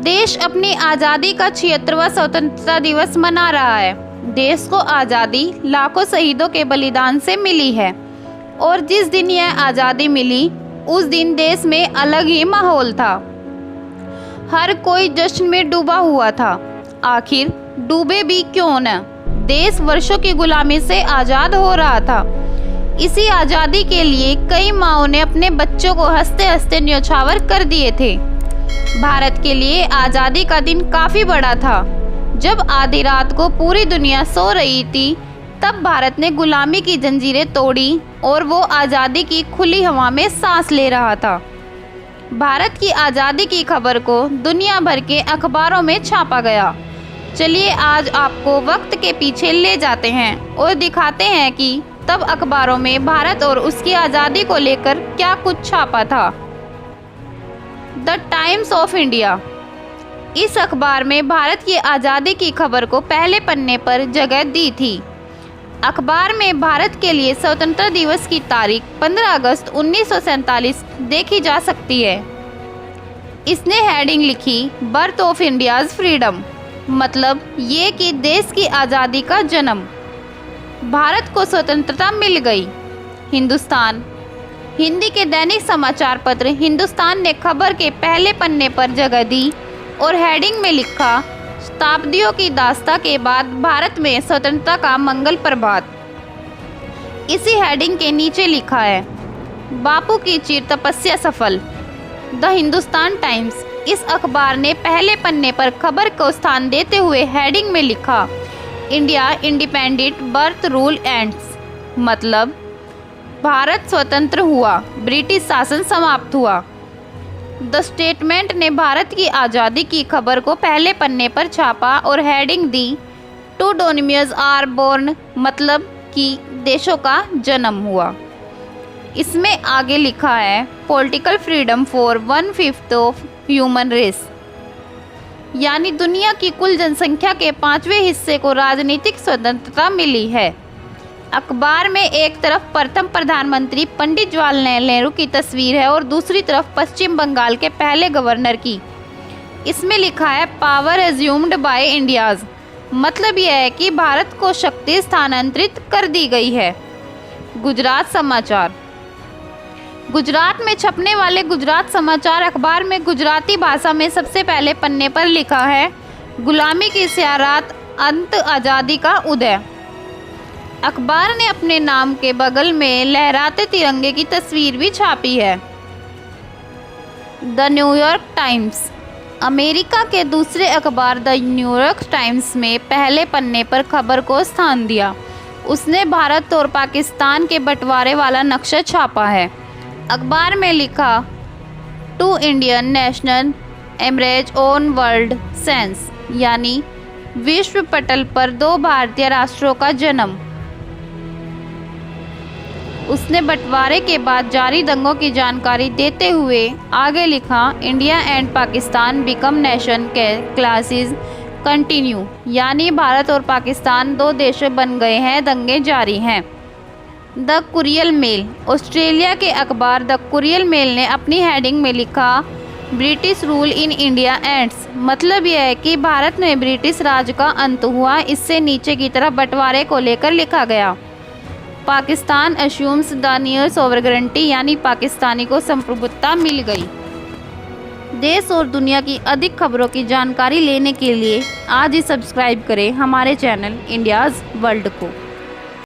देश अपनी आज़ादी का 76वां स्वतंत्रता दिवस मना रहा है। देश को आज़ादी लाखों शहीदों के बलिदान से मिली है और जिस दिन यह आज़ादी मिली उस दिन देश में अलग ही माहौल था। हर कोई जश्न में डूबा हुआ था। आखिर डूबे भी क्यों न, देश वर्षों की गुलामी से आज़ाद हो रहा था। इसी आज़ादी के लिए कई माँओं ने अपने बच्चों को हंसते हंसते न्योछावर कर दिए थे। भारत के लिए आज़ादी का दिन काफ़ी बड़ा था। जब आधी रात को पूरी दुनिया सो रही थी तब भारत ने गुलामी की जंजीरें तोड़ी और वो आज़ादी की खुली हवा में सांस ले रहा था। भारत की आज़ादी की खबर को दुनिया भर के अखबारों में छापा गया। चलिए आज आपको वक्त के पीछे ले जाते हैं और दिखाते हैं कि तब अखबारों में भारत और उसकी आज़ादी को लेकर क्या कुछ छापा था। द टाइम्स ऑफ इंडिया, इस अखबार में भारत की आज़ादी की खबर को पहले पन्ने पर जगह दी थी। अखबार में भारत के लिए स्वतंत्रता दिवस की तारीख 15 अगस्त 1947 देखी जा सकती है। इसने हेडिंग लिखी, बर्थ ऑफ इंडियाज़ फ्रीडम, मतलब ये कि देश की आज़ादी का जन्म। भारत को स्वतंत्रता मिल गई। हिंदुस्तान, हिंदी के दैनिक समाचार पत्र हिंदुस्तान ने खबर के पहले पन्ने पर जगह दी और हेडिंग में लिखा, शताब्दियों की दास्तां के बाद भारत में स्वतंत्रता का मंगल प्रभात। इसी हेडिंग के नीचे लिखा है, बापू की चिर तपस्या सफल। द हिंदुस्तान टाइम्स, इस अखबार ने पहले पन्ने पर खबर को स्थान देते हुए हेडिंग में लिखा, India independent birth rule ends, मतलब भारत स्वतंत्र हुआ, ब्रिटिश शासन समाप्त हुआ। द स्टेटमेंट ने भारत की आज़ादी की खबर को पहले पन्ने पर छापा और हेडिंग दी, टू डोमिनियंस आर बोर्न, मतलब कि देशों का जन्म हुआ। इसमें आगे लिखा है, political freedom for 1/5 of human race, यानी दुनिया की कुल जनसंख्या के 5वें हिस्से को राजनीतिक स्वतंत्रता मिली है। अखबार में एक तरफ प्रथम प्रधानमंत्री पंडित जवाहरलाल नेहरू की तस्वीर है और दूसरी तरफ पश्चिम बंगाल के पहले गवर्नर की। इसमें लिखा है, पावर एज्यूम्ड बाय इंडियाज़, मतलब यह है कि भारत को शक्ति स्थानांतरित कर दी गई है। गुजरात समाचार, गुजरात में छपने वाले गुजरात समाचार अखबार में गुजराती भाषा में सबसे पहले पन्ने पर लिखा है, गुलामी की स्यारात, अंत आज़ादी का उदय। अखबार ने अपने नाम के बगल में लहराते तिरंगे की तस्वीर भी छापी है। द न्यूयॉर्क टाइम्स, अमेरिका के दूसरे अखबार द न्यूयॉर्क टाइम्स में पहले पन्ने पर खबर को स्थान दिया। उसने भारत और पाकिस्तान के बंटवारे वाला नक्शा छापा है। अखबार में लिखा, two Indian national emerge on world sense, यानी विश्व पटल पर 2 भारतीय राष्ट्रों का जन्म। उसने बंटवारे के बाद जारी दंगों की जानकारी देते हुए आगे लिखा, India and Pakistan become nation के क्लासेस कंटिन्यू, यानी भारत और पाकिस्तान 2 देशों बन गए हैं, दंगे जारी हैं। द कुरियल मेल, ऑस्ट्रेलिया के अखबार द कुरियल मेल ने अपनी हेडिंग में लिखा, British rule in India ends, मतलब यह है कि भारत में ब्रिटिश राज का अंत हुआ। इससे नीचे की तरफ बंटवारे को लेकर लिखा गया, पाकिस्तान अश्यूम्स द नियर सॉवरेनिटी, यानी पाकिस्तानी को संप्रभुता मिल गई। देश और दुनिया की अधिक खबरों की जानकारी लेने के लिए आज ही सब्सक्राइब करें हमारे चैनल इंडियाज़ वर्ल्ड को।